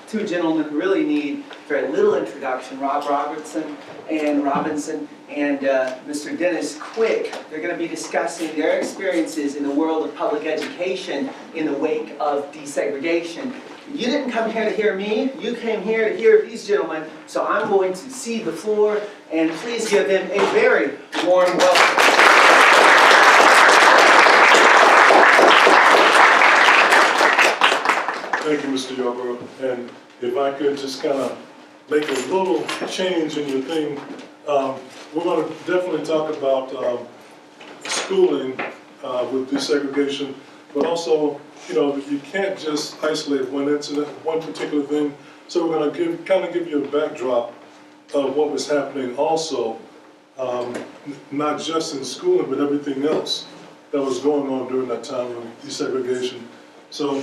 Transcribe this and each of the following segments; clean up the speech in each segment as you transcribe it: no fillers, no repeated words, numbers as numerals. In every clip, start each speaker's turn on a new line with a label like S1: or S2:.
S1: Two gentlemen who really need very little introduction, Rob Robertson and Robinson, and Mr. Dennis Quick. They're going to be discussing their experiences in the world of public education in the wake of desegregation. You didn't come here to hear me, you came here to hear these gentlemen, so I'm going to cede the floor, and please give them a very warm welcome.
S2: Thank you, Mr. Yarborough. And if I could just kind of make a little change in your thing, we're going to definitely talk about schooling with desegregation, but also, you know, you can't just isolate one incident, one particular thing. So we're going to kind of give you a backdrop of what was happening also, not just in schooling, but everything else that was going on during that time of desegregation. So,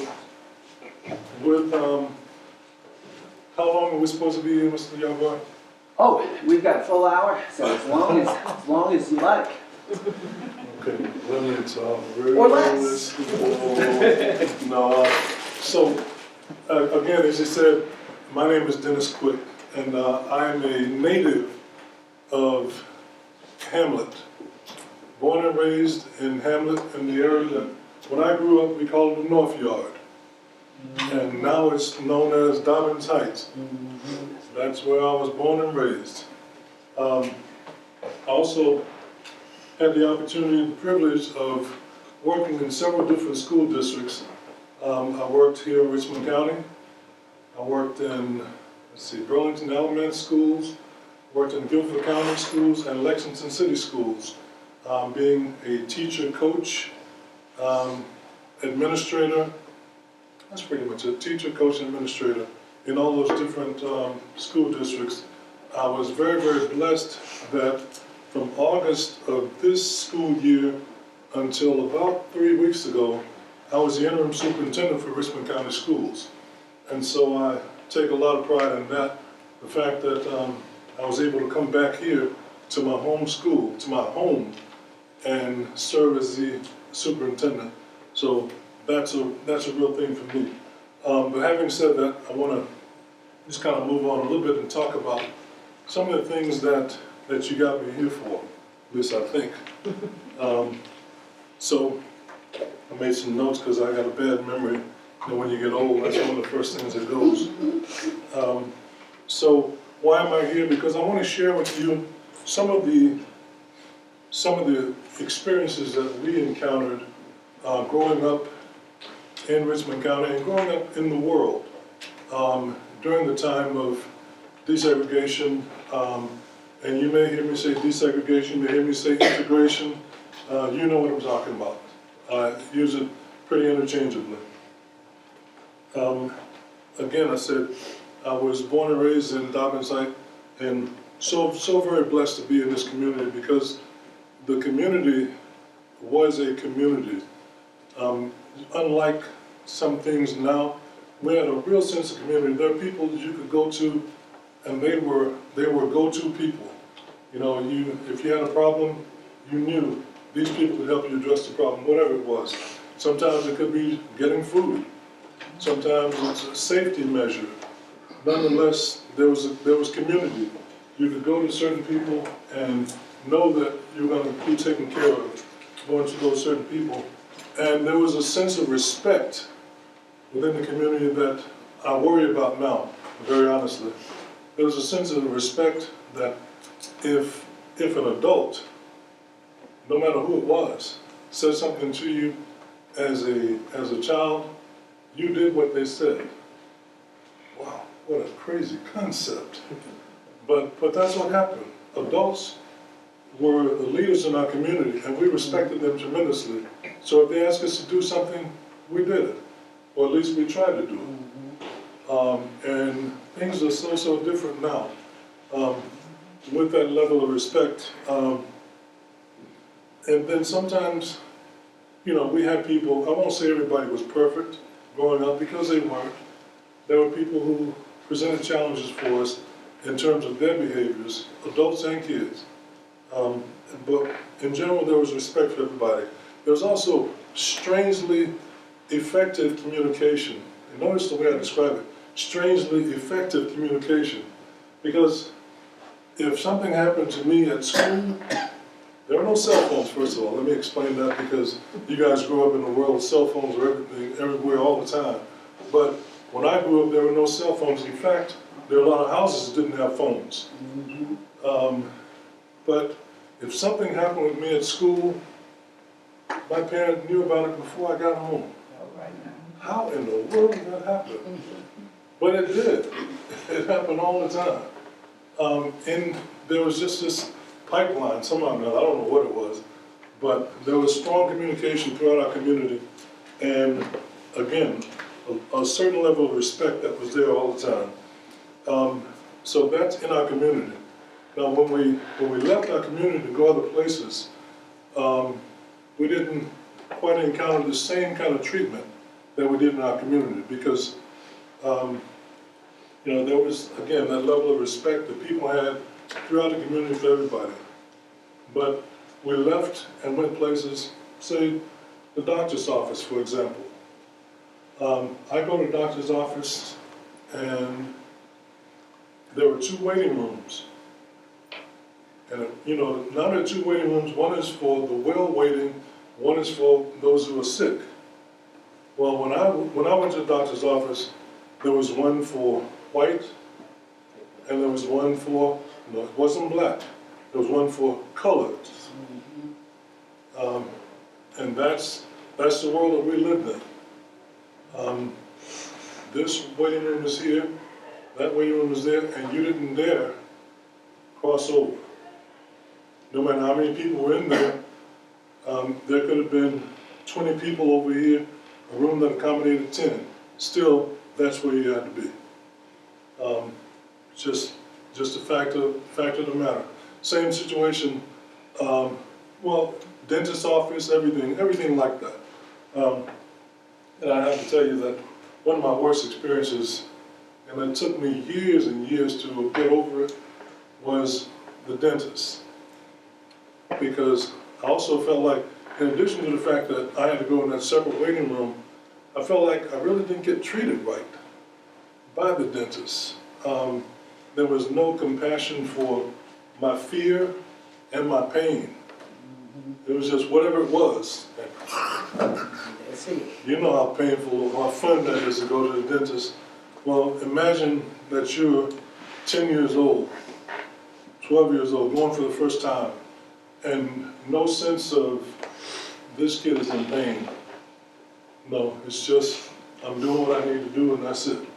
S2: with, how long are we supposed to be here, Mr. Yarborough?
S1: Oh, we've got a full hour, so as long as you like.
S2: Okay, limits
S1: or less.
S2: No. So, again, as you said, my name is Dennis Quick, and I'm a native of Hamlet. Born and raised in Hamlet, in the area that, when I grew up, we called it the North Yard. And now it's known as Dobbins Heights. That's where I was born and raised. I also had the opportunity and privilege of working in several different school districts. I worked here in Richmond County. I worked in let's see, Burlington Elementary Schools, worked in Guilford County Schools and Lexington City Schools, being a teacher, coach, administrator. That's pretty much it. Teacher, coach, and administrator in all those different school districts. I was very, very blessed that from August of this school year until about 3 weeks ago, I was the interim superintendent for Richmond County Schools. And so I take a lot of pride in that, the fact that I was able to come back here to my home school, to my home, and serve as the superintendent. So that's a real thing for me. But having said that, I want to just kind of move on a little bit and talk about some of the things that you got me here for, at least I think. So I made some notes because I got a bad memory. And when you get old, that's one of the first things that goes. So why am I here? Because I want to share with you some of the experiences that we encountered growing up in Richmond County and growing up in the world during the time of desegregation. And you may hear me say desegregation, you may hear me say integration. You know what I'm talking about. I use it pretty interchangeably. Again, I said I was born and raised in Dobbins-site, and so very blessed to be in this community because the community was a community. Unlike some things now, we had a real sense of community. There are people that you could go to, and they were go-to people. You know, if you had a problem, you knew these people could help you address the problem, whatever it was. Sometimes it could be getting food. Sometimes it's a safety measure. Nonetheless, there was community. You could go to certain people and know that you're going to be taken care of going to those certain people. And there was a sense of respect within the community that I worry about now, very honestly. There was a sense of respect that if an adult, no matter who it was, said something to you as a child, you did what they said. Wow, what a crazy concept. But that's what happened. Adults were the leaders in our community, and we respected them tremendously. So if they asked us to do something, we did it, or at least we tried to do it. And things are so different now. With that level of respect. And then sometimes, you know, we had people, I won't say everybody was perfect growing up because they weren't. There were people who presented challenges for us in terms of their behaviors, adults and kids. But in general, there was respect for everybody. There was also strangely effective communication. And notice the way I describe it, strangely effective communication. Because if something happened to me at school, there are no cell phones, first of all. Let me explain that because you guys grew up in the world, cell phones were everything, everywhere, all the time. But when I grew up, there were no cell phones. In fact, there are a lot of houses that didn't have phones. But if something happened with me at school, my parents knew about it before I got home. How in the world did that happen? But it did. It happened all the time. And there was just this pipeline, somehow, I don't know what it was, but there was strong communication throughout our community. And again, a certain level of respect that was there all the time. So that's in our community. Now, when we left our community to go other places, we didn't quite encounter the same kind of treatment that we did in our community because, you know, there was, again, that level of respect that people had throughout the community for everybody. But we left and went places, say, the doctor's office, for example. I go to the doctor's office and there were 2 waiting rooms. And, you know, now there are 2 waiting rooms. One is for the well waiting, one is for those who are sick. Well, when I went to the doctor's office, there was one for white, and there was one for, no, it wasn't black. There was one for colored. And that's the world that we lived in. This waiting room is here. that waiting room was there, and you didn't dare cross over. No matter how many people were in there, there could have been 20 people over here, a room that accommodated 10. Still, that's where you had to be. Just a fact of the matter. Same situation, well, dentist office, everything like that. And I have to tell you that one of my worst experiences, and it took me years and years to get over it, was the dentist. Because I also felt like, in addition to the fact that I had to go in that separate waiting room, I felt like I really didn't get treated right by the dentist. There was no compassion for my fear and my pain. It was just whatever it was. You know how painful, how fun that is to go to the dentist. Well, imagine that you're 10 years old, 12 years old, going for the first time, and no sense of this kid is in pain. No, it's just, I'm doing what I need to do and that's it.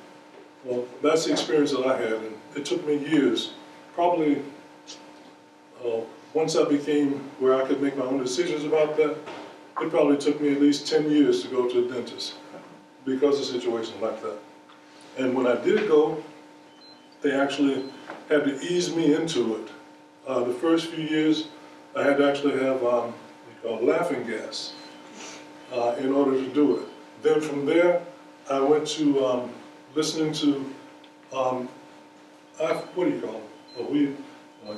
S2: Well, that's the experience that I had, and it took me years. Probably, once I became where I could make my own decisions about that, it probably took me at least 10 years to go to a dentist because of situations like that. And when I did go, they actually had to ease me into it. The first few years, I had to actually have laughing gas in order to do it. Then from there, I went to listening to, what do you call them?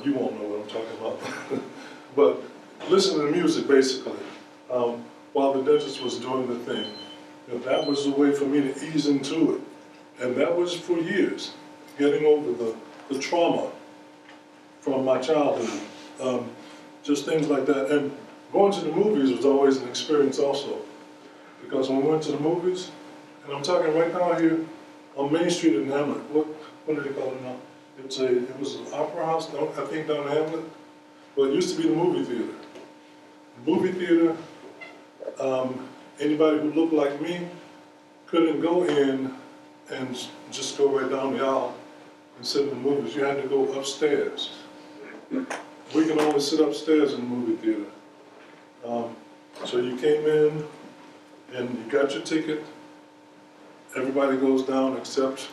S2: You won't know what I'm talking about. But listening to music, basically, while the dentist was doing the thing. You know, that was the way for me to ease into it. And that was for years, getting over the trauma from my childhood. Just things like that. And going to the movies was always an experience also. Because when we went to the movies, and I'm talking right now here on Main Street in Hamlet, what do they call it now? It was an opera house, I think, down in Hamlet. Well, it used to be the movie theater. The movie theater, anybody who looked like me couldn't go in and just go right down the aisle and sit in the movies. You had to go upstairs. We can only sit upstairs in the movie theater. So you came in and you got your ticket. Everybody goes down except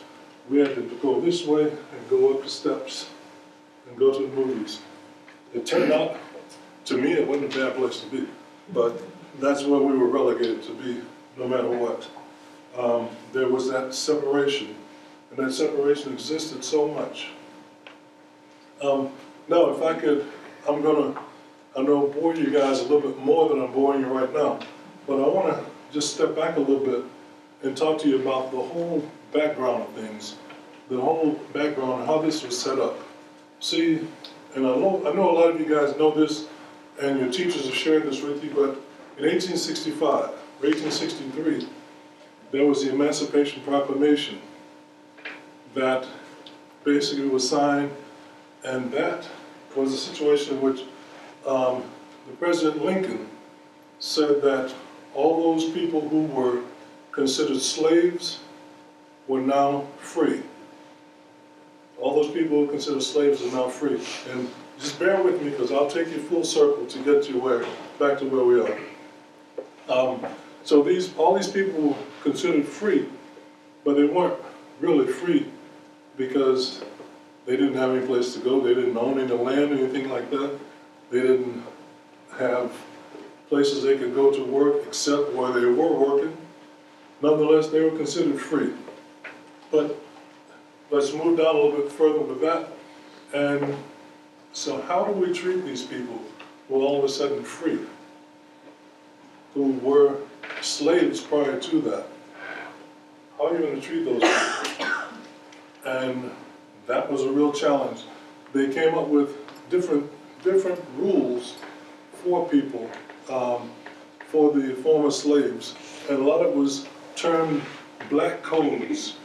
S2: we had to go this way and go up the steps and go to the movies. It turned out, to me, it wasn't a bad place to be, but that's where we were relegated to be, no matter what. There was that separation, and that separation existed so much. Now, if I could, I know bore you guys a little bit more than I'm boring you right now, but I want to just step back a little bit and talk to you about the whole background of things, the whole background of how this was set up. See, and I know a lot of you guys know this, and your teachers have shared this with you, but in 1865, or 1863, there was the Emancipation Proclamation that basically was signed, and that was a situation in which the President Lincoln said that all those people who were considered slaves were now free. All those people who considered slaves are now free. And just bear with me because I'll take you full circle to get you back to where we are. So all these people were considered free, but they weren't really free because they didn't have any place to go. They didn't own any land or anything like that. They didn't have places they could go to work except where they were working. Nonetheless, they were considered free. But let's move down a little bit further with that. And so how do we treat these people who are all of a sudden free, who were slaves prior to that? How are you going to treat those people? And that was a real challenge. They came up with different rules for people, for the former slaves, and a lot of it was termed black codes.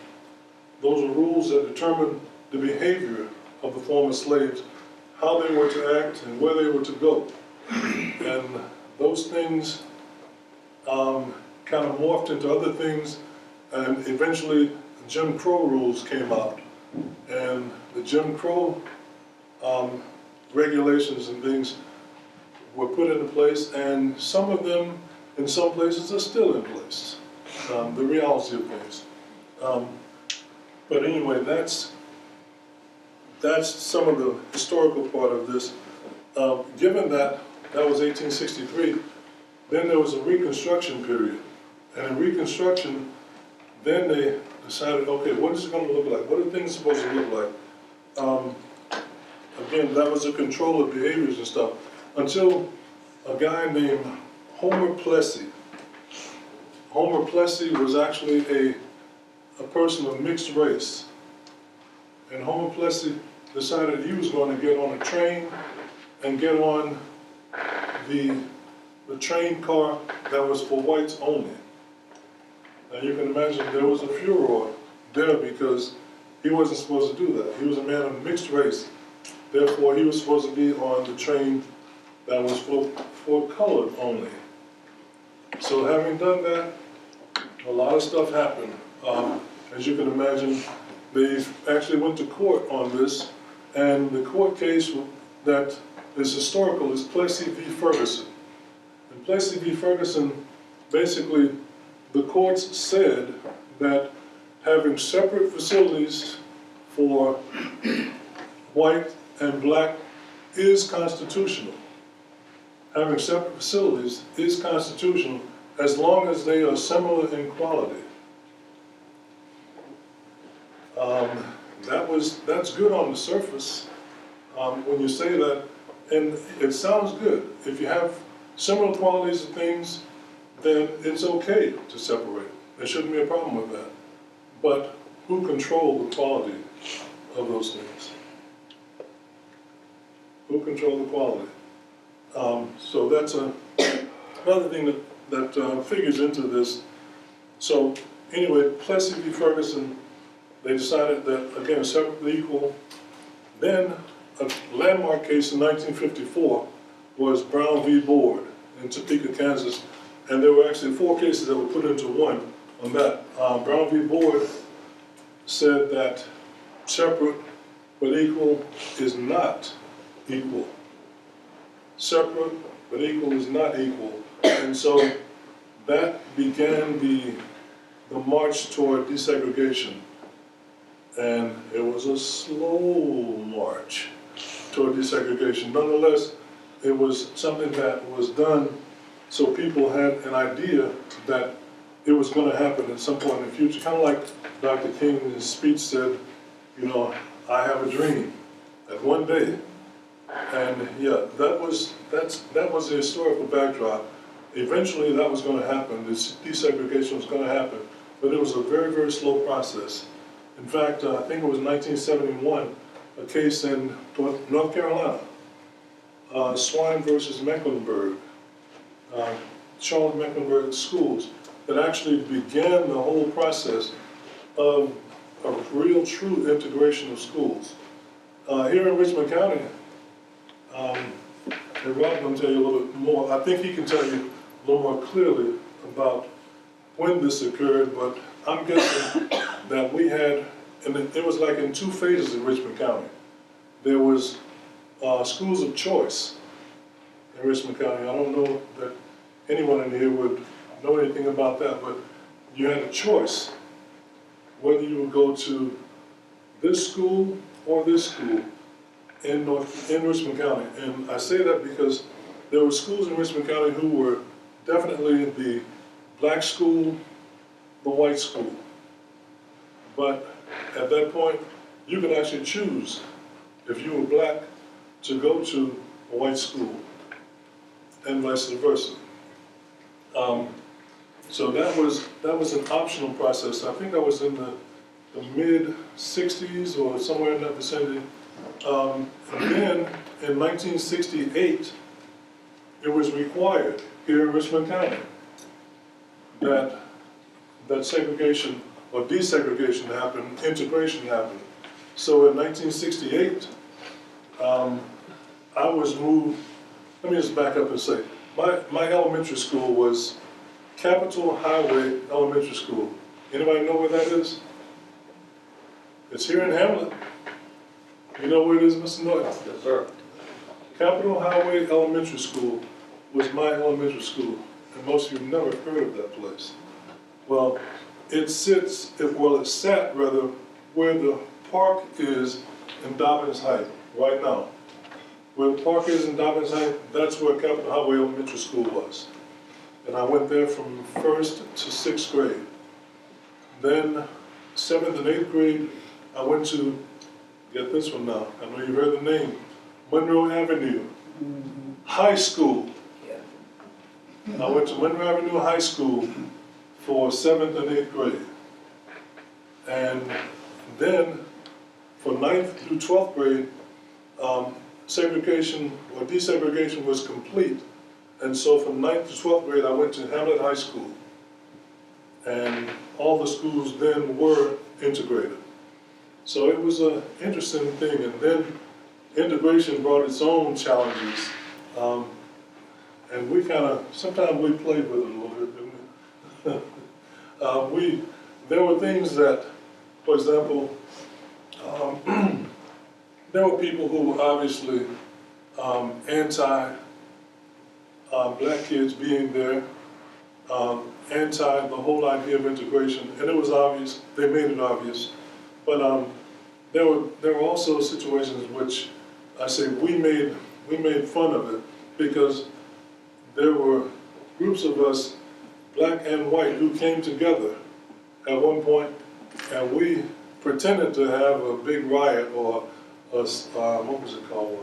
S2: Those were rules that determined the behavior of the former slaves, how they were to act and where they were to go. And those things kind of morphed into other things, and eventually Jim Crow rules came out and the Jim Crow regulations and things were put into place, and some of them, in some places, are still in place. The reality of things. But anyway, that's some of the historical part of this. Given that that was 1863, then there was a Reconstruction period. And in Reconstruction, then they decided, okay, what is it going to look like? What are things supposed to look like? Again, that was a control of behaviors and stuff, until a guy named Homer Plessy. Homer Plessy was actually a person of mixed race. And Homer Plessy decided he was going to get on a train and get on the train car that was for whites only. Now you can imagine there was a furor there because he wasn't supposed to do that. He was a man of mixed race. Therefore, he was supposed to be on the train that was for colored only. So having done that, a lot of stuff happened. As you can imagine, they actually went to court on this, and the court case that is historical is Plessy v. Ferguson. And Plessy v. Ferguson, basically, the courts said that having separate facilities for white and black is constitutional. Having separate facilities is constitutional as long as they are similar in quality. That's good on the surface when you say that, and it sounds good. If you have similar qualities of things, then it's okay to separate. There shouldn't be a problem with that. But who control the quality of those things? Who control the quality? So that's another thing that figures into this. So anyway, Plessy v. Ferguson, they decided that, again, separately equal. Then a landmark case in 1954 was Brown v. Board in Topeka, Kansas. And there were actually 4 cases that were put into one on that. Brown v. Board said that separate but equal is not equal. Separate but equal is not equal. And so that began the march toward desegregation. And it was a slow march toward desegregation. Nonetheless, it was something that was done so people had an idea that it was going to happen at some point in the future. Kind of like Dr. King in his speech said, you know, I have a dream that one day. And yeah, that was the historical backdrop. Eventually that was going to happen. This desegregation was going to happen, but it was a very, very slow process. In fact, I think it was 1971, a case in North Carolina, Swine versus Mecklenburg, Charlotte Mecklenburg schools, that actually began the whole process of a real, true integration of schools. Here in Richmond County, and Rob can tell you a little bit more. I think he can tell you a little more clearly about when this occurred, but I'm guessing that we had, and it was like in 2 phases in Richmond County. There was schools of choice in Richmond County. I don't know that anyone in here would know anything about that, but you had a choice whether you would go to this school or this school in Richmond County. And I say that because there were schools in Richmond County who were definitely the black school, the white school. But at that point, you could actually choose, if you were black, to go to a white school, and vice versa. So that was an optional process. I think that was in the mid-60s or somewhere in that vicinity. And then in 1968, it was required here in Richmond County that segregation or desegregation happened, integration happened. So in 1968, I was moved. Let me just back up and say, my elementary school was Capitol Highway Elementary School. Anybody know where that is? It's here in Hamlet. You know where it is, Mr. Norton?
S3: Yes, sir.
S2: Capitol Highway Elementary School was my elementary school, and most of you never heard of that place. Well, it sat rather where the park is in Dobbins Height right now. Where the park is in Dobbins Height, that's where Capitol Highway Elementary School was. And I went there from 1st to 6th grade. Then 7th and 8th grade, I went to, get this one now, I know you've heard the name, Monroe Avenue High School. I went to Monroe Avenue High School for 7th and 8th grade. And then for 9th through 12th grade, segregation or desegregation was complete. And so from 9th to 12th grade, I went to Hamlet High School. And all the schools then were integrated. So it was an interesting thing. And then integration brought its own challenges. And we sometimes we played with it a little bit, didn't we? There were things that, for example, there were people who were obviously anti black kids being there, anti the whole idea of integration, and it was obvious, they made it obvious. But there were also situations which I say we made fun of it, because there were groups of us, black and white, who came together at one point, and we pretended to have a big riot or what was it called?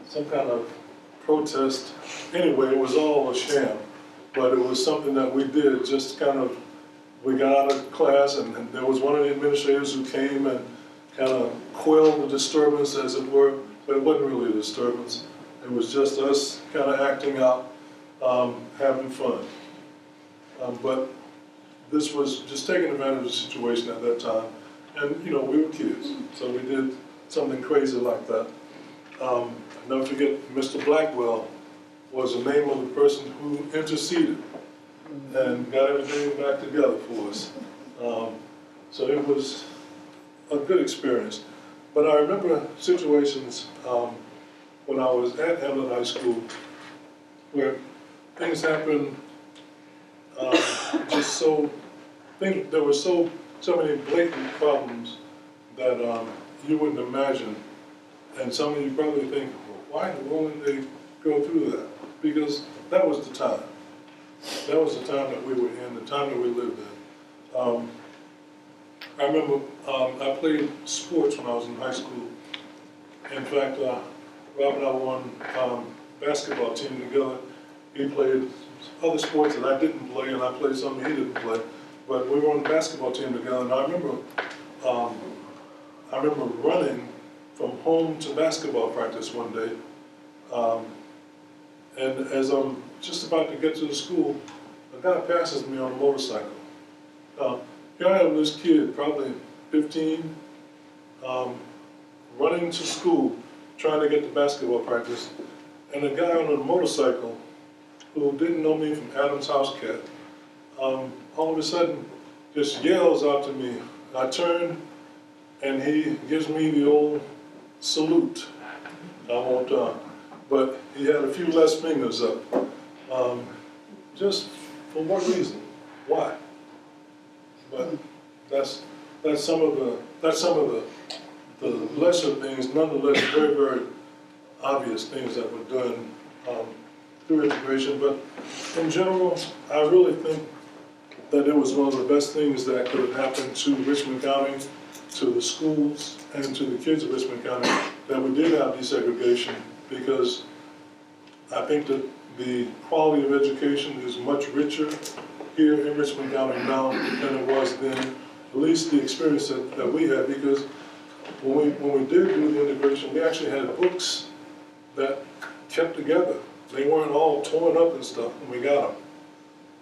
S2: Some kind of protest. Anyway, it was all a sham, but it was something that we did, just kind of, we got out of class, and there was one of the administrators who came and kind of quelled the disturbance, as it were, but it wasn't really a disturbance. It was just us kind of acting out, having fun. But this was just taking advantage of the situation at that time. And, you know, we were kids, so we did something crazy like that. I'll never forget, Mr. Blackwell was the name of the person who interceded and got everything back together for us. So it was a good experience. But I remember situations when I was at Hamlet High School where things happened there were so many blatant problems that you wouldn't imagine. And some of you probably think, well, why in the world did they go through that? Because that was the time. That was the time that we were in, the time that we lived in. I remember I played sports when I was in high school. In fact, Rob and I won basketball team together. He played other sports that I didn't play, and I played something he didn't play. But we were on the basketball team together, and I remember running from home to basketball practice one day. And as I'm just about to get to the school, a guy passes me on a motorcycle. Here I am, this kid, probably 15, running to school, trying to get to basketball practice, and a guy on a motorcycle who didn't know me from Adam's House Cat, all of a sudden just yells out to me. I turn, and he gives me the old salute. I won't, but he had a few less fingers up. Just for what reason? Why? But that's some of the lesser things, nonetheless very, very obvious things that were done through integration. But in general, I really think that it was one of the best things that could have happened to Richmond County, to the schools, and to the kids of Richmond County, that we did have desegregation, because I think that the quality of education is much richer here in Richmond County now than it was then, at least the experience that we had, because when we did do the integration, we actually had books that kept together. They weren't all torn up and stuff when we got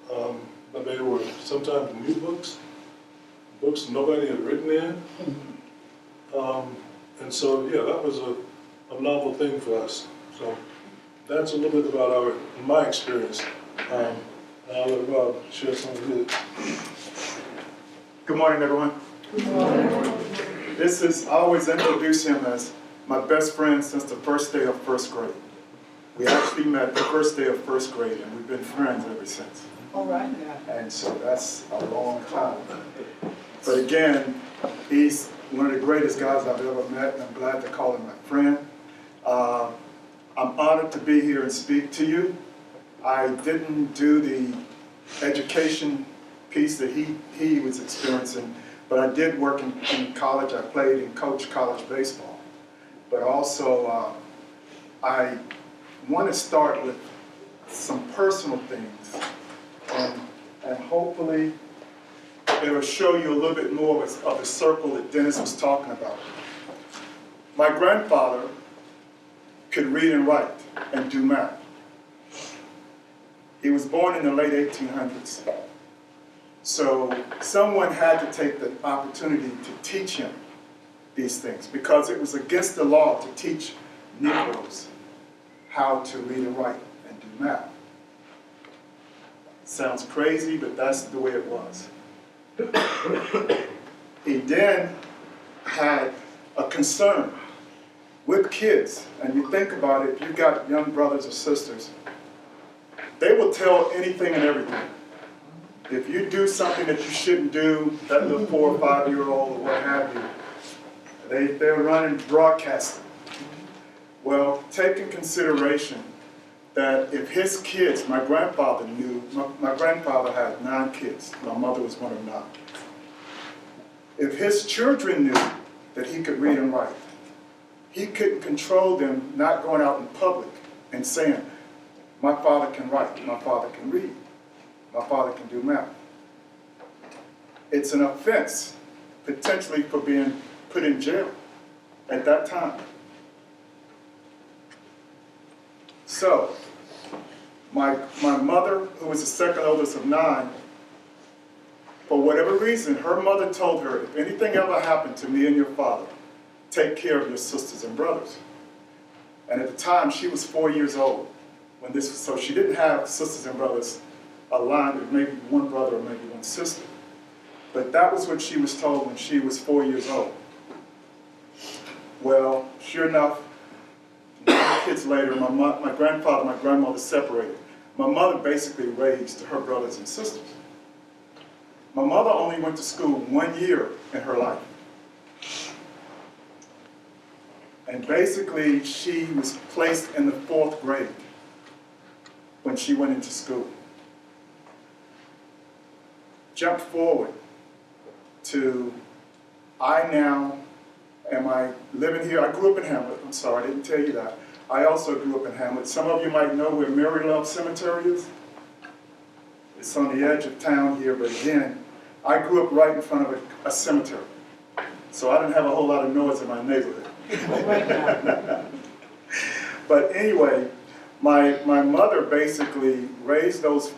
S2: them. But they were sometimes new books nobody had written in. And so, yeah, that was a novel thing for us. So that's a little bit about my experience. I'll let Rob share some of his.
S4: Good morning, everyone.
S5: Good morning.
S3: I always introduce him as my best friend since the first day of first grade. We actually met the first day of first grade, and we've been friends ever since.
S1: All right.
S3: And so that's a long time. But again, he's one of the greatest guys I've ever met, and I'm glad to call him my friend. I'm honored to be here and speak to you. I didn't do the education piece that he was experiencing, but I did work in college. I played and coached college baseball. But also, I want to start with some personal things, and hopefully it'll show you a little bit more of the circle that Dennis was talking about. My grandfather could read and write and do math. He was born in the late 1800s. So someone had to take the opportunity to teach him these things, because it was against the law to teach Negroes how to read and write and do math. Sounds crazy, but that's the way it was. He then had a concern with kids, and you think about it, if you've got young brothers or sisters, they will tell anything and everything. If you do something that you shouldn't do, that little 4 or 5 year old or what have you, they're running broadcasting. Well, take in consideration that if his kids, my grandfather knew, my grandfather had 9 kids, my mother was one of 9. If his children knew that he could read and write, he couldn't control them not going out in public and saying, my father can write, my father can read, my father can do math. It's an offense, potentially, for being put in jail at that time. So, my mother, who was the second oldest of 9, for whatever reason, her mother told her, if anything ever happened to me and your father, take care of your sisters and brothers. And at the time, she was 4 years old when this was, so she didn't have sisters and brothers aligned with maybe one brother or maybe one sister. But that was what she was told when she was 4 years old. Well, sure enough, 9 kids later, my grandfather and my grandmother separated. My mother basically raised her brothers and sisters. My mother only went to school 1 year in her life. And basically, she was placed in the 4th grade when she went into school. Jump forward to, am I living here? I grew up in Hamlet. I'm sorry, I didn't tell you that. I also grew up in Hamlet. Some of you might know where Mary Love Cemetery is. It's on the edge of town here, but again, I grew up right in front of a cemetery. So I didn't have a whole lot of noise in my neighborhood. But anyway, my mother basically raised those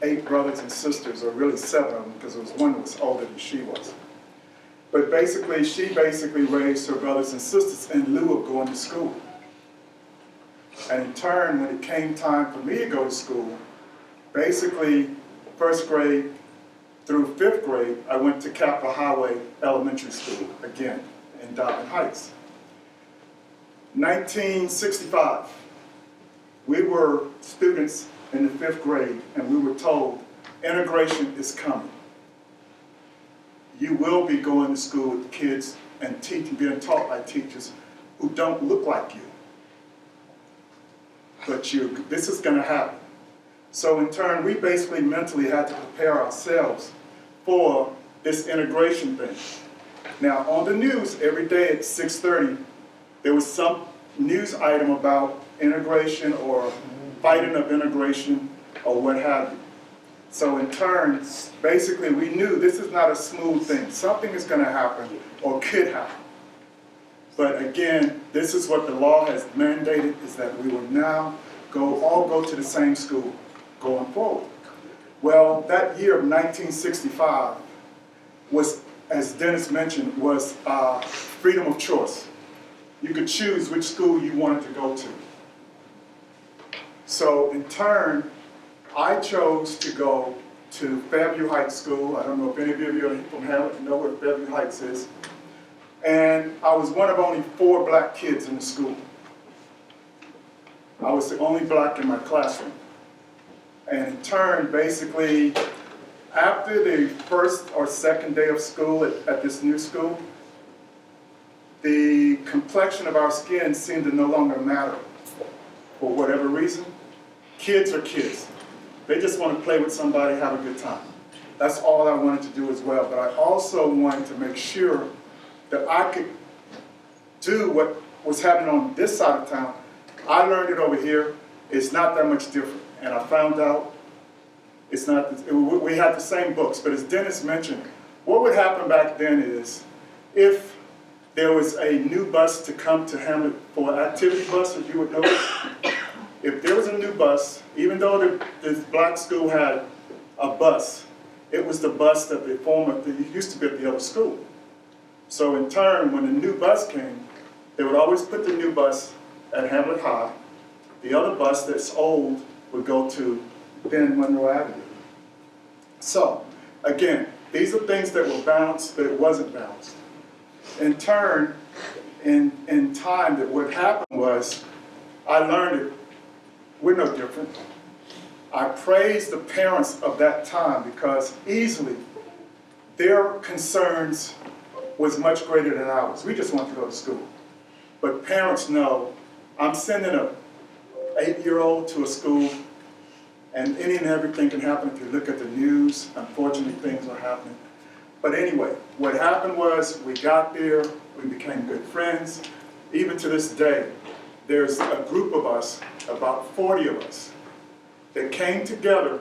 S3: 8 brothers and sisters, or really 7 of them, because there was one that was older than she was. But basically, she raised her brothers and sisters in lieu of going to school. And in turn, when it came time for me to go to school, basically, 1st grade through 5th grade, I went to Capitol Highway Elementary School, again, in Dobbin Heights. 1965, we were students in the 5th grade, and we were told, integration is coming. You will be going to school with kids and being taught by teachers who don't look like you. But this is going to happen. So in turn, we basically mentally had to prepare ourselves for this integration thing. Now, on the news, every day at 6:30, there was some news item about integration or fighting of integration or what have you. So in turn, basically we knew this is not a smooth thing. Something is going to happen or could happen. But again, this is what the law has mandated, is that we will now all go to the same school going forward. Well, that year of 1965 was, as Dennis mentioned, was freedom of choice. You could choose which school you wanted to go to. So in turn, I chose to go to Fairview Heights School. I don't know if any of you are from Hamlet know where Fairview Heights is. And I was one of only 4 black kids in the school. I was the only black in my classroom. And in turn, basically, after the first or second day of school at this new school, the complexion of our skin seemed to no longer matter for whatever reason. Kids are kids. They just want to play with somebody, have a good time. That's all I wanted to do as well. But I also wanted to make sure that I could do what was happening on this side of town. I learned it over here. It's not that much different. And I found out it's not, we had the same books, but as Dennis mentioned, what would happen back then is if there was a new bus to come to Hamlet for activity buses, you would notice, if there was a new bus, even though this black school had a bus, it was the bus that used to be at the other school. So in turn, when the new bus came, they would always put the new bus at Hamlet High. The other bus that's old would go to then Monroe Avenue. So, again, these are things that were balanced, but it wasn't balanced. In turn, in time, that what happened was, I learned it, we're no different. I praise the parents of that time because easily their concerns was much greater than ours. We just want to go to school. But parents know, I'm sending a 8-year-old to a school, and any and everything can happen if you look at the news. Unfortunately, things are happening. But anyway, what happened was we got there, we became good friends. Even to this day, there's a group of us, about 40 of us, that came together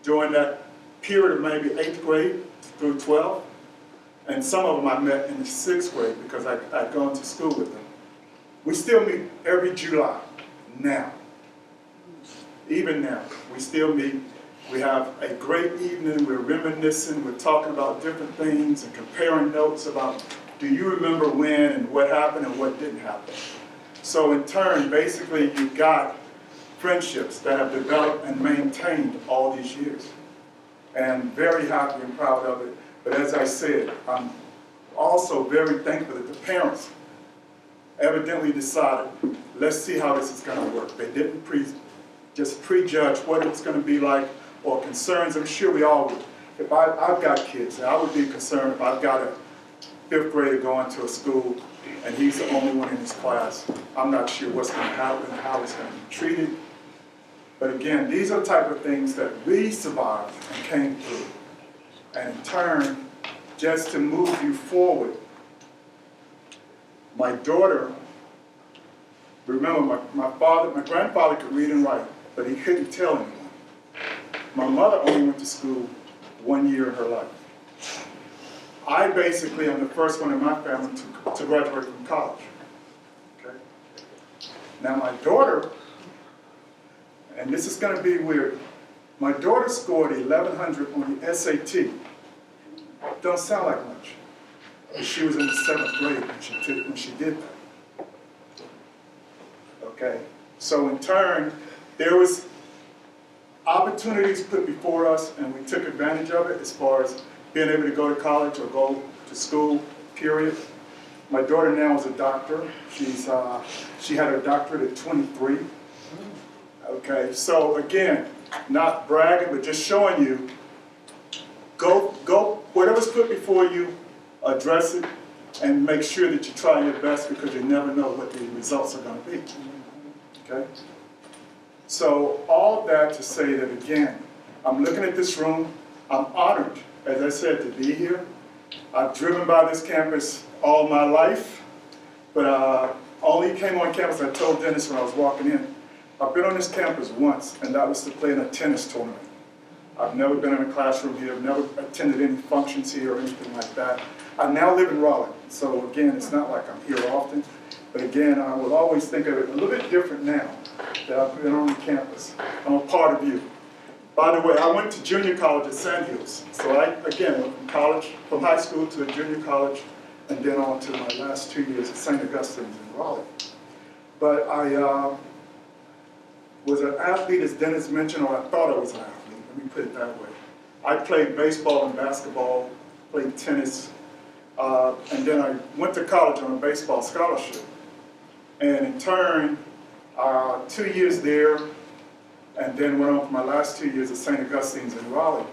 S3: during that period of maybe 8th grade through 12th. And some of them I met in the 6th grade because I'd gone to school with them. We still meet every July now. Even now, we still meet. We have a great evening. We're reminiscing. We're talking about different things and comparing notes about, do you remember when and what happened and what didn't happen? So in turn, basically, you've got friendships that have developed and maintained all these years. And very happy and proud of it. But as I said, I'm also very thankful that the parents evidently decided, let's see how this is going to work. They didn't just prejudge what it's going to be like or concerns. I'm sure we all would. If I've got kids, I would be concerned if I've got a 5th grader going to a school and he's the only one in his class. I'm not sure what's going to happen, how he's going to be treated. But again, these are the type of things that we survived and came through. And in turn, just to move you forward, my daughter, remember my grandfather could read and write, but he couldn't tell anyone. My mother only went to school 1 year in her life. I basically am the first one in my family to graduate from college. Okay? Now my daughter, and this is going to be weird, my daughter scored 1100 on the SAT. Don't sound like much. But she was in the 7th grade when she did that. Okay? So in turn, there was opportunities put before us, and we took advantage of it as far as being able to go to college or go to school, period. My daughter now is a doctor. She had her doctorate at 23. Okay, so again, not bragging, but just showing you, go, whatever's put before you, address it, and make sure that you try your best because you never know what the results are going to be. Okay? So all that to say that again, I'm looking at this room, I'm honored, as I said, to be here. I've driven by this campus all my life, but only came on campus, I told Dennis when I was walking in, I've been on this campus once, and that was to play in a tennis tournament. I've never been in a classroom here, I've never attended any functions here or anything like that. I now live in Raleigh, so again, it's not like I'm here often, but again, I will always think of it a little bit different now that I've been on the campus. I'm a part of you. By the way, I went to junior college at Sand Hills, so I, again, went from high school to a junior college, and then on to my last 2 years at St. Augustine's in Raleigh. But I was an athlete, as Dennis mentioned, or I thought I was an athlete, let me put it that way. I played baseball and basketball, played tennis, And then I went to college on a baseball scholarship. And in turn, 2 years there, and then went on for my last 2 years at St. Augustine's in Raleigh.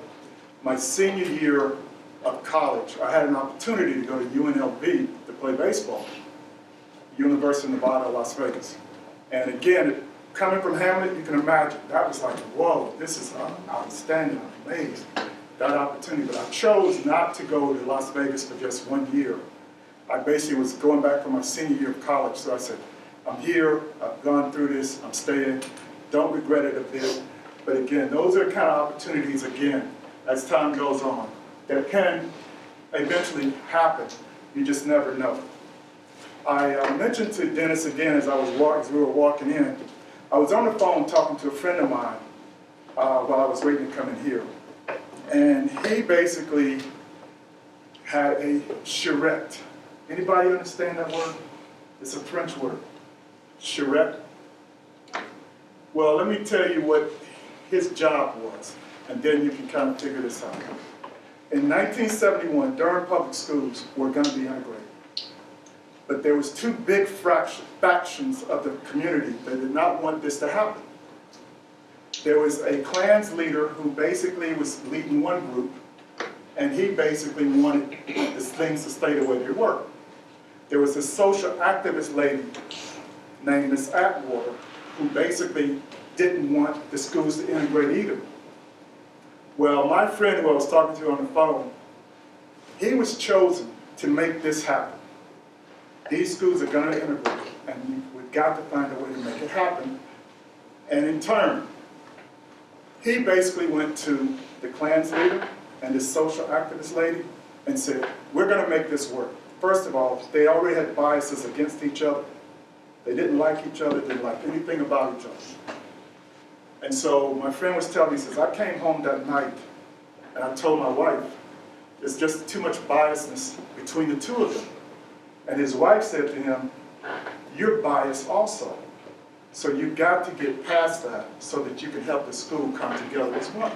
S3: My senior year of college, I had an opportunity to go to UNLV to play baseball, University of Nevada, Las Vegas. And again, coming from Hamlet, you can imagine, that was like, whoa, this is outstanding, I'm amazed, that opportunity. But I chose not to go to Las Vegas for just 1 year. I basically was going back for my senior year of college, so I said, I'm here, I've gone through this, I'm staying, don't regret it a bit. But again, those are the kind of opportunities, again, as time goes on, that can eventually happen. You just never know. I mentioned to Dennis again as we were walking in, I was on the phone talking to a friend of mine while I was waiting to come in here. And he basically had a charrette. Anybody understand that word? It's a French word. Charrette. Well, let me tell you what his job was, and then you can kind of figure this out. In 1971, Durham Public Schools were going to be integrated. But there was two big factions of the community that did not want this to happen. There was a Klans leader who basically was leading one group, and he basically wanted these things to stay the way they were. There was a social activist lady named Miss Atwater, who basically didn't want the schools to integrate either. Well, my friend who I was talking to on the phone, he was chosen to make this happen. These schools are going to integrate, and we've got to find a way to make it happen. And in turn, he basically went to the Klans leader and this social activist lady and said, we're going to make this work. First of all, they already had biases against each other. They didn't like each other, didn't like anything about each other. And so my friend was telling me, he says, I came home that night and I told my wife, there's just too much biasness between the two of them. And his wife said to him, you're biased also. So you've got to get past that so that you can help the school come together as one.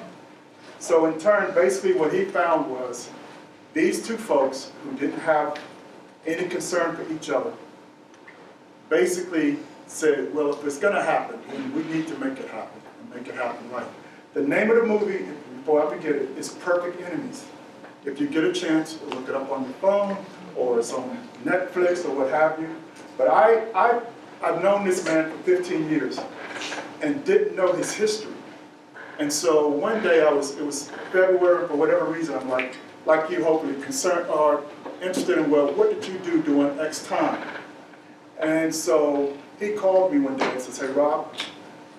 S3: So in turn, basically what he found was these two folks who didn't have any concern for each other basically said, well, if it's going to happen, then we need to make it happen and make it happen right. The name of the movie, before I forget it, is Perfect Enemies. If you get a chance, look it up on your phone, or it's on Netflix or what have you. But I've known this man for 15 years and didn't know his history. And so one day it was February, for whatever reason, I'm like you, hopefully concerned or interested in, well, what did you do during X time? And so he called me one day and said, hey, Rob,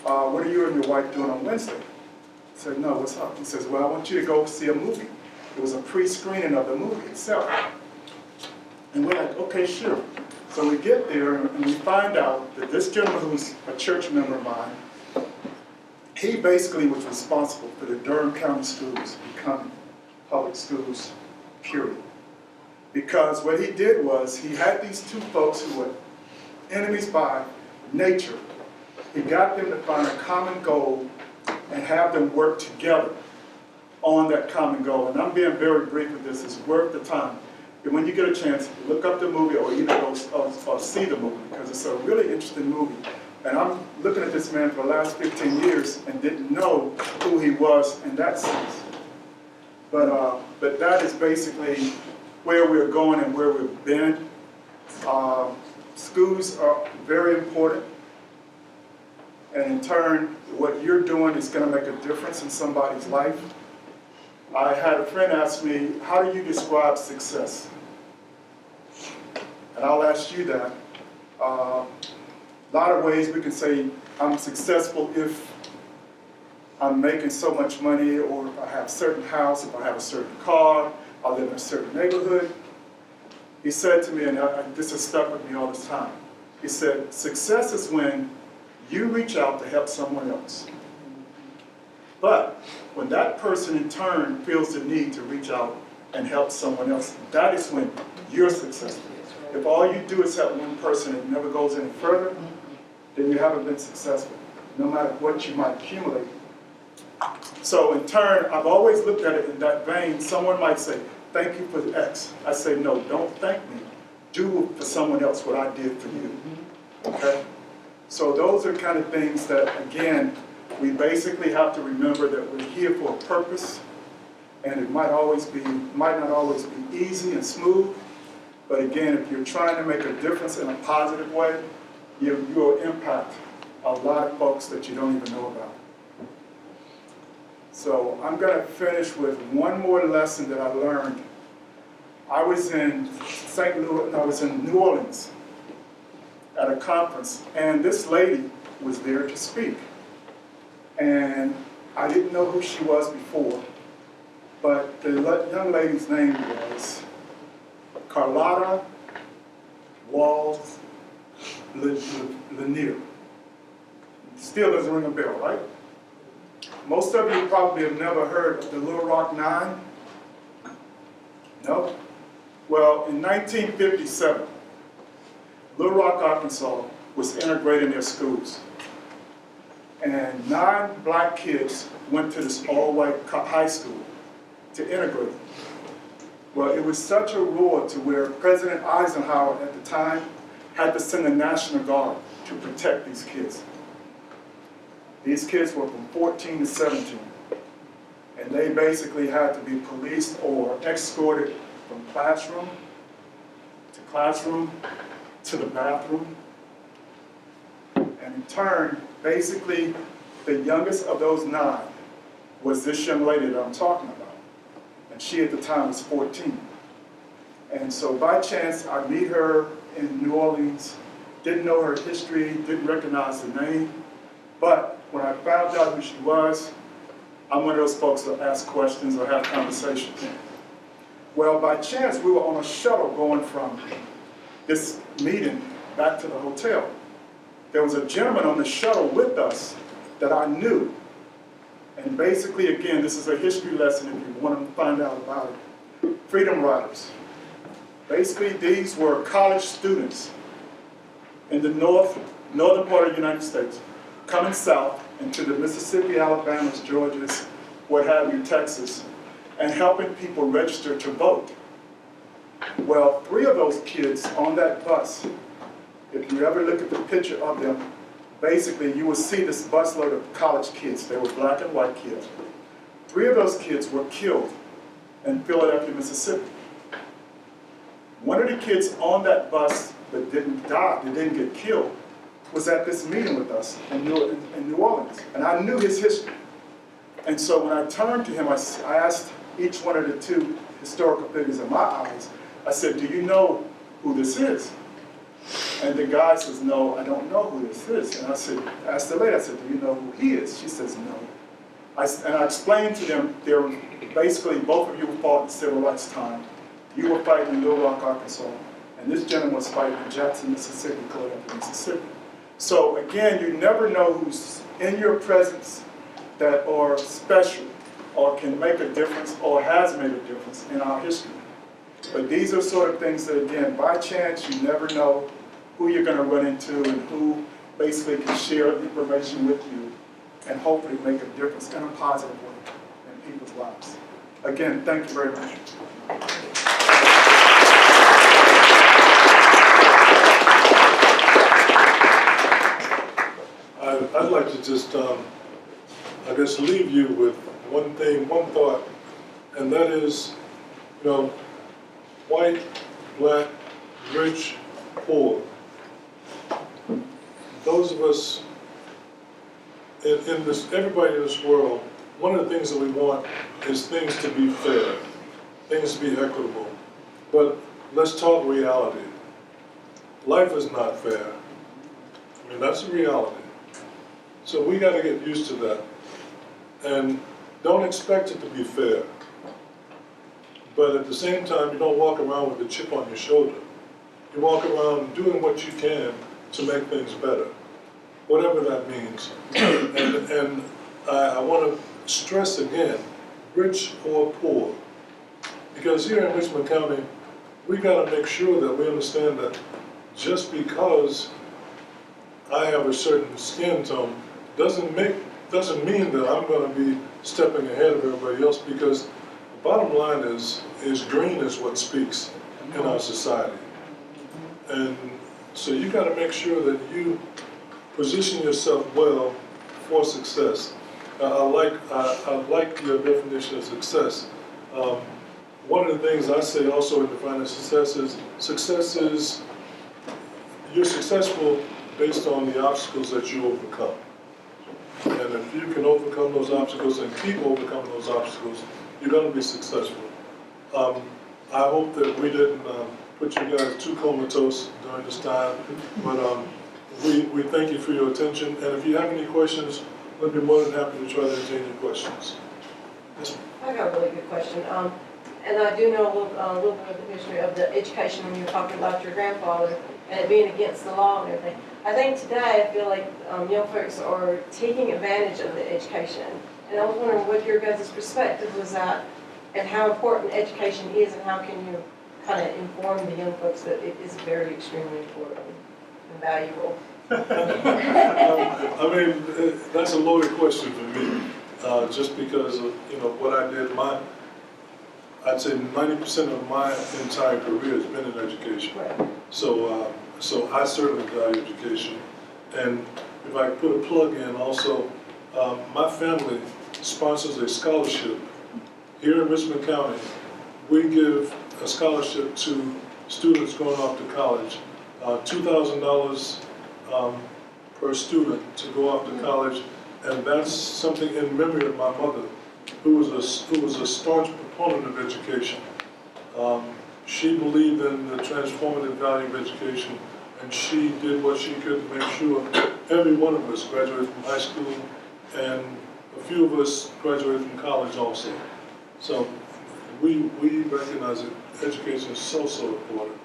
S3: what are you and your wife doing on Wednesday? I said, no, what's up? He says, well, I want you to go see a movie. It was a pre-screening of the movie itself. And we're like, okay, sure. So we get there and we find out that this gentleman who's a church member of mine, he basically was responsible for the Durham County Schools becoming public schools, period. Because what he did was he had these two folks who were enemies by nature. He got them to find a common goal and have them work together on that common goal. And I'm being very brief with this. It's worth the time. And when you get a chance, look up the movie or either go or see the movie, because it's a really interesting movie. And I'm looking at this man for the last 15 years and didn't know who he was in that sense. But that is basically where we're going and where we've been. Schools are very important. And in turn, what you're doing is going to make a difference in somebody's life. I had a friend ask me, how do you describe success? And I'll ask you that. A lot of ways we can say I'm successful if I'm making so much money, or if I have a certain house, if I have a certain car, I live in a certain neighborhood. He said to me, and this has stuck with me all this time, he said, success is when you reach out to help someone else. But when that person in turn feels the need to reach out and help someone else, that is when you're successful. If all you do is help one person and it never goes any further, then you haven't been successful, no matter what you might accumulate. So in turn, I've always looked at it in that vein. Someone might say, thank you for X. I say, no, don't thank me. Do for someone else what I did for you, okay? So those are kind of things that, again, we basically have to remember that we're here for a purpose, and it might not always be easy and smooth, but again, if you're trying to make a difference in a positive way, you will impact a lot of folks that you don't even know about. So I'm going to finish with one more lesson that I learned. I was in New Orleans at a conference, and this lady was there to speak. And I didn't know who she was before, but the young lady's name was Carlotta Walls Lanier. Still doesn't ring a bell, right? Most of you probably have never heard of the Little Rock Nine. No? Well, in 1957, Little Rock, Arkansas was integrating their schools. And 9 black kids went to this all-white high school to integrate. Well, it was such a roar to where President Eisenhower at the time had to send the National Guard to protect these kids. These kids were from 14 to 17, and they basically had to be policed or escorted from classroom to the bathroom. And in turn, basically, the youngest of those 9 was this young lady that I'm talking about. And she at the time was 14. And so by chance, I meet her in New Orleans, didn't know her history, didn't recognize the name, but when I found out who she was, I'm one of those folks that ask questions or have conversations. Well, by chance, we were on a shuttle going from this meeting back to the hotel. There was a gentleman on the shuttle with us that I knew. And basically, again, this is a history lesson if you want to find out about it. Freedom Riders. Basically, these were college students in the northern part of the United States, coming south into the Mississippi, Alabamas, Georgias, what have you, Texas, and helping people register to vote. Well, 3 of those kids on that bus, if you ever look at the picture of them, basically you will see this busload of college kids. They were black and white kids. 3 of those kids were killed in Philadelphia, Mississippi. One of the kids on that bus that didn't die, that didn't get killed, was at this meeting with us in New Orleans, and I knew his history. And so when I turned to him, I asked each one of the 2 historical figures in my eyes, I said, do you know who this is? And the guy says, no, I don't know who this is. And I asked the lady, I said, do you know who he is? She says, no. And I explained to them, basically both of you fought in civil rights time. You were fighting in Little Rock, Arkansas, and this gentleman was fighting in Jackson, Mississippi, Philadelphia, Mississippi. So again, you never know who's in your presence that are special or can make a difference or has made a difference in our history. But these are sort of things that, again, by chance, you never know who you're going to run into and who basically can share information with you and hopefully make a difference in a positive way in people's lives. Again, thank you very much.
S2: I'd like to just, I guess, leave you with one thing, one thought, and that is, you know, white, black, rich, poor. Those of us in this, everybody in this world, one of the things that we want is things to be fair, things to be equitable. But let's talk reality. Life is not fair. I mean, that's a reality. So we got to get used to that. And don't expect it to be fair. But at the same time, you don't walk around with a chip on your shoulder. You walk around doing what you can to make things better, whatever that means. And I want to stress again, rich or poor. Because here in Richmond County, we got to make sure that we understand that just because I have a certain skin tone doesn't mean that I'm going to be stepping ahead of everybody else, because The bottom line is green is what speaks in our society. And so you gotta make sure that you position yourself well for success. I like your definition of success. One of the things I say also in defining success is you're successful based on the obstacles that you overcome. And if you can overcome those obstacles and keep overcoming those obstacles, you're gonna be successful. I hope that we didn't put you guys too comatose during this time, but we thank you for your attention. And if you have any questions, we'll be more than happy to try to entertain your questions. Yes,
S4: I got a really good question. And I do know a little bit of the history of the education when you were talking about your grandfather and it being against the law and everything. I think today I feel like young folks are taking advantage of the education. And I was wondering what your guys' perspective was that and how important education is and how can you kind of inform the young folks that it is very extremely important and valuable.
S2: I mean, that's a loaded question for me, just because of, what I did. I'd say 90% of my entire career has been in education.
S4: Right.
S2: So I certainly value education. And if I put a plug in also, my family sponsors a scholarship. Here in Richmond County, we give a scholarship to students going off to college, $2,000 per student to go off to college, and that's something in memory of my mother, who was a staunch proponent of education. She believed in the transformative value of education, and she did what she could to make sure every one of us graduated from high school, and a few of us graduated from college also. So we recognize that education is so important.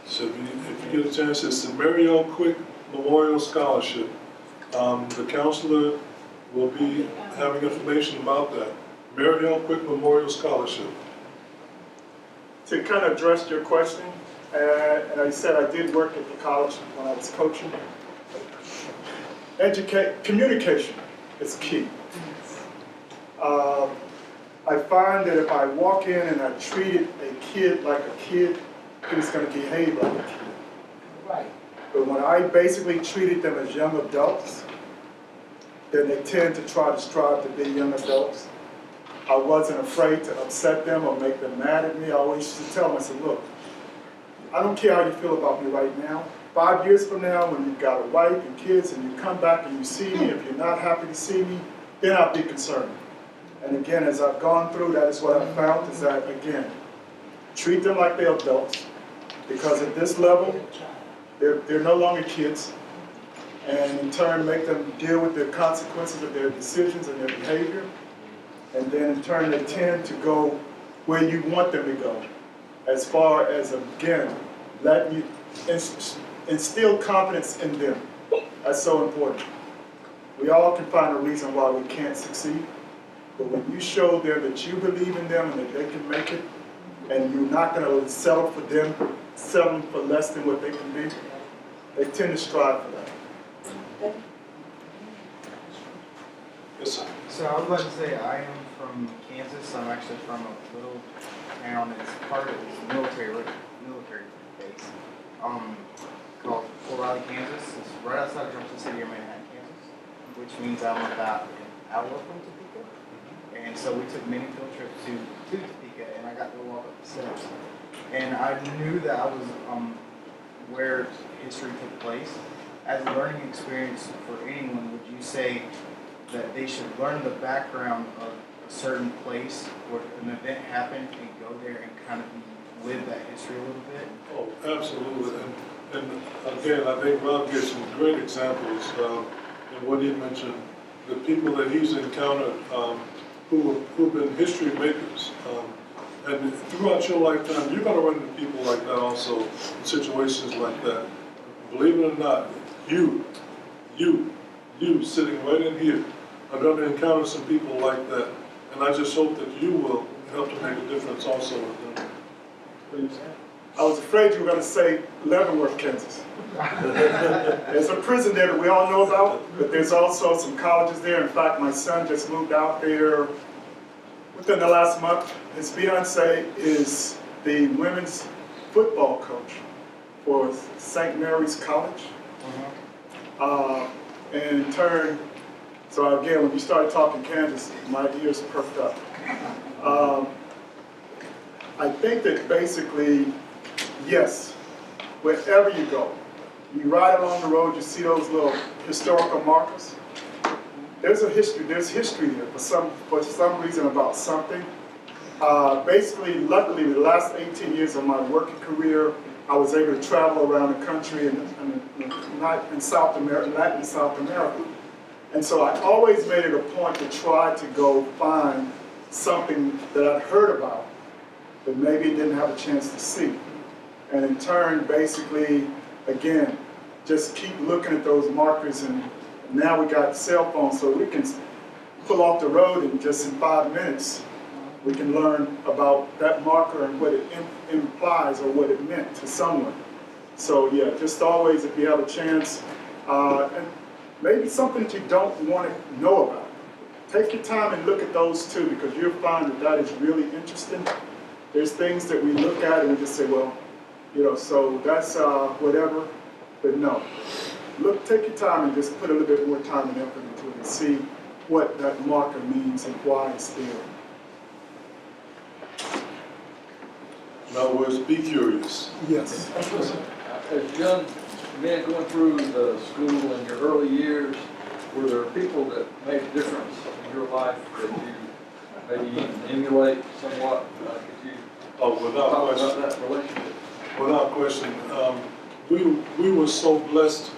S2: So if you get a chance, it's the Mary L. Quick Memorial Scholarship. The counselor will be having information about that. Mary L. Quick Memorial Scholarship.
S3: To kind of address your question, and I said I did work at the college when I was coaching. Communication is key. I find that if I walk in and I treated a kid like a kid, he's going to behave like a kid.
S4: Right.
S3: But when I basically treated them as young adults, then they tend to try to strive to be young adults. I wasn't afraid to upset them or make them mad at me. I always used to tell them, I said, look, I don't care how you feel about me right now. 5 years from now, when you've got a wife and kids and you come back and you see me, if you're not happy to see me, then I'll be concerned. And again, as I've gone through, that is what I've found is that, again, treat them like they're adults, because at this level, they're no longer kids, and in turn make them deal with the consequences of their decisions and their behavior, and then in turn they tend to go where you want them to go, as far as, again, letting you instill confidence in them. That's so important. We all can find a reason why we can't succeed, but when you show them that you believe in them and that they can make it, and you're not going to settle for them, settle for less than what they can be, they tend to strive for that.
S2: Yes, sir.
S5: So I would like to say I am from Kansas. I'm actually from a little town that's part of this military base called Fort Riley, Kansas. It's right outside of Junction City or Manhattan, Kansas, which means I'm about an hour from Topeka. And so we took many field trips to Topeka, and I got to walk up the steps. And I knew that I was where history took place. As a learning experience for anyone, would you say that they should learn the background of a certain place where an event happened and go there and kind of live that history a little bit?
S2: Oh, absolutely. And again, I think Rob gave some great examples in what he mentioned. The people that he's encountered who've been history makers. And throughout your lifetime, you're going to run into people like that also, in situations like that. Believe it or not, you sitting right in here are going to encounter some people like that. And I just hope that you will help to make a difference also with them. Please.
S3: I was afraid you were going to say Leavenworth, Kansas. There's a prison there that we all know about, but there's also some colleges there. In fact, my son just moved out there within the last month, his fiance is the women's football coach for St. Mary's College. And in turn, so again, when you started talking Kansas, my ears perked up. I think that basically, yes, wherever you go, you ride along the road, you see those little historical markers. There's history there for some reason about something. Basically, luckily, the last 18 years of my working career, I was able to travel around the country and in South America, Latin and South America. And so I always made it a point to try to go find something that I'd heard about, but maybe didn't have a chance to see. And in turn, basically, again, just keep looking at those markers, and now we got cell phones, so we can pull off the road and just in 5 minutes, we can learn about that marker and what it implies or what it meant to someone. So yeah, just always, if you have a chance, and maybe something that you don't want to know about, take your time and look at those too, because you'll find that that is really interesting. There's things that we look at and we just say, well, you know, so that's whatever, but no. Take your time and just put a little bit more time and effort into it and see what that marker means and why it's there.
S2: In other words, be curious.
S3: Yes.
S6: As young men going through the school in your early years, were there people that made a difference in your life that you maybe even emulate somewhat? Could you
S2: Without
S6: talk
S2: question.
S6: about that relationship?
S2: Without question. We were so blessed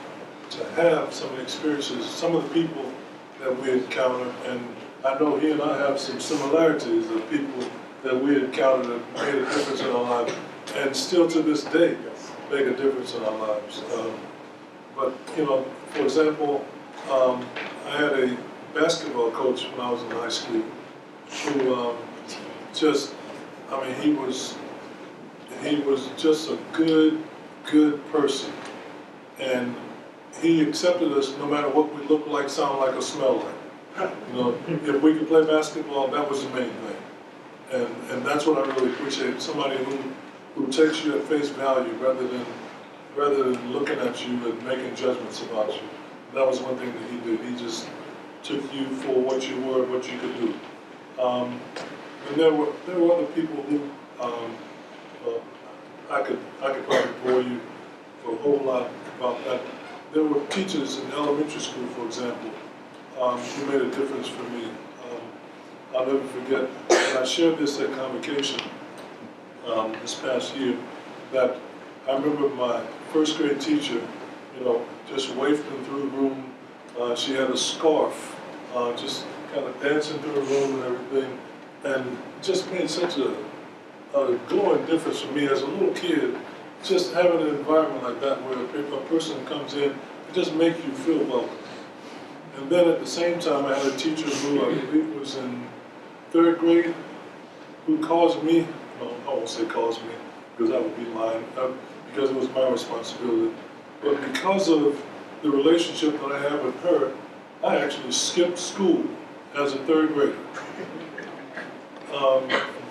S2: to have some experiences, some of the people that we encountered, and I know he and I have some similarities of people that we encountered that made a difference in our lives, and still to this day make a difference in our lives. But, you know, for example, I had a basketball coach when I was in high school who he was just a good person. And he accepted us no matter what we look like, sound like, or smell like. You know, if we could play basketball, that was the main thing. And that's what I really appreciate. Somebody who takes you at face value rather than looking at you and making judgments about you. That was one thing that he did. He just took you for what you were and what you could do. And there were other people who I could probably bore you for a whole lot about that. There were teachers in elementary school, for example, who made a difference for me. I'll never forget, and I shared this at convocation this past year, that I remember my first grade teacher, you know, just wafting through the room. She had a scarf, just kind of dancing through the room and everything, and just made such a glowing difference for me as a little kid. Just having an environment like that where a person comes in, it just makes you feel welcome. And then at the same time, I had a teacher who I believe was in 3rd grade, who caused me, no, I won't say caused me, because that would be mine, because it was my responsibility. But because of the relationship that I have with her, I actually skipped school as a 3rd grader.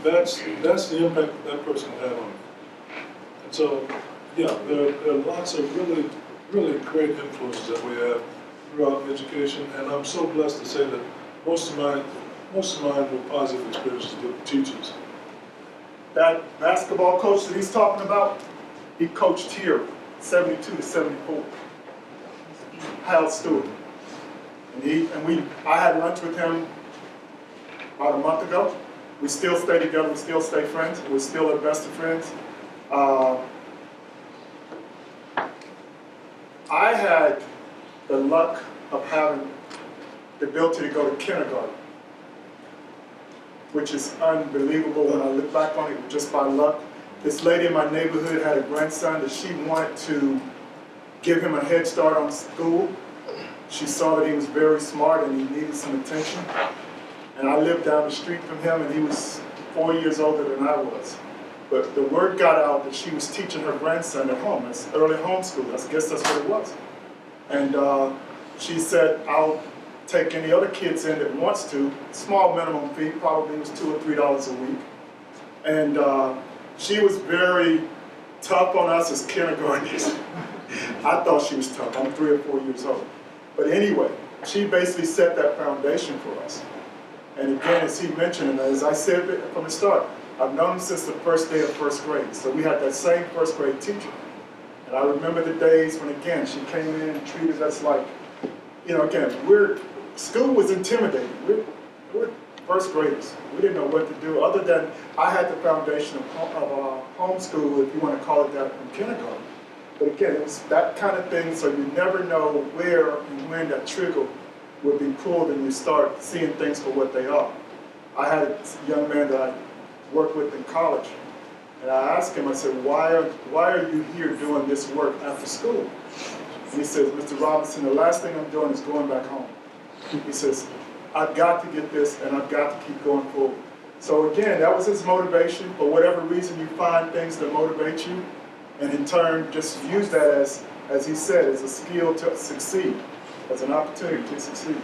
S2: That's the impact that person had on me. And so, yeah, there are lots of really great influences that we have throughout education, and I'm so blessed to say that most of mine were positive experiences with teachers.
S3: That basketball coach that he's talking about, he coached here, 72 to 74. Hal Stewart. I had lunch with him about a month ago. We still stay together, we still stay friends, we're still the best of friends. I had the luck of having the ability to go to kindergarten, which is unbelievable when I look back on it, just by luck. This lady in my neighborhood had a grandson that she wanted to give him a head start on school. She saw that he was very smart and he needed some attention. And I lived down the street from him, and he was 4 years older than I was. But the word got out that she was teaching her grandson at home. It's early homeschool. I guess that's what it was. And she said, I'll take any other kids in that wants to. Small minimum fee, probably was $2 or $3 a week. And she was very tough on us as kindergartners. I thought she was tough. I'm 3 or 4 years old. But anyway, she basically set that foundation for us. And again, as he mentioned, and as I said from the start, I've known him since the first day of first grade. So we had that same first grade teacher. And I remember the days when, again, she came in and treated us like, again, school was intimidating. We're first graders. We didn't know what to do other than I had the foundation of homeschool, if you want to call it that, from kindergarten. But again, it was that kind of thing, so you never know where and when that trigger would be pulled and you start seeing things for what they are. I had a young man that I worked with in college, and I asked him, I said, why are you here doing this work after school? And he says, Mr. Robinson, the last thing I'm doing is going back home. He says, I've got to get this and I've got to keep going forward. So again, that was his motivation. For whatever reason, you find things that motivate you, and in turn, just use that as he said, as a skill to succeed, as an opportunity to succeed.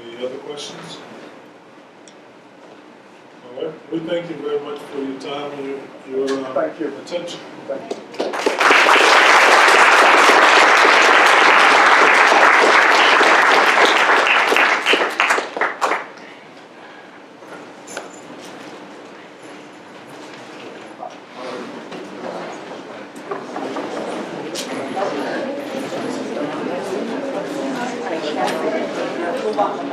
S2: Any other questions? All right, we thank you very much for your time and your
S3: Thank you.
S2: attention.
S3: Thank you.
S1: Move on.